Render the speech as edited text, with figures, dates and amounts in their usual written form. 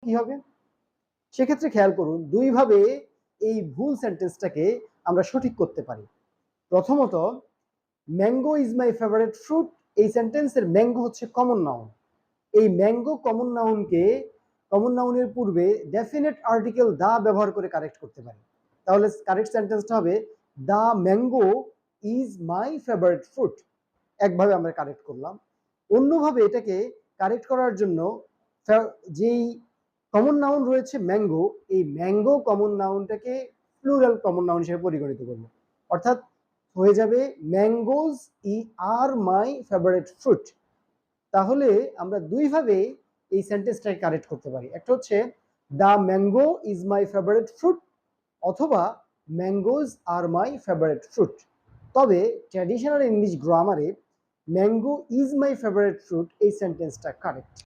কি হবে? সেক্ষেত্রে খেয়াল করুন, দুইভাবে এই ভুল সেন্টেন্সটাকে আমরা সঠিক করতে পারি। প্রথমত, mango is my favourite fruit, এই সেন্টেন্সের ম্যাঙ্গো হচ্ছে কমন নাউন। এই ম্যাঙ্গো কমন নাউনের পূর্বে ডেফিনেট আর্টিকেল দা ব্যবহার করে কারেক্ট করতে পারি। তাহলে কারেক্ট সেন্টেন্সটা হবে the mango is my favourite fruit. একভাবে আমরা কারেক্ট করলাম। অন্যভাবে এটাকে কারেক্ট করার জন্য যেই কমন নাউন রয়েছে ম্যাঙ্গো, এই ম্যাঙ্গো কমন নাউনটাকে প্লুরাল কমন নাউন হিসেবে পরিগণিত করব। অর্থাৎ হয়ে যাবে mangoes are my favourite fruit. তাহলে আমরা দুইভাবে এই সেন্টেন্সটাকে কারেক্ট করতে পারি। একটা হচ্ছে the mango is my favourite fruit, অথবা mangoes are my favourite fruit. তবে ট্র্যাডিশনাল ইংলিশ গ্রামারে mango is my favourite fruit এই সেন্টেন্সটা কারেক্ট।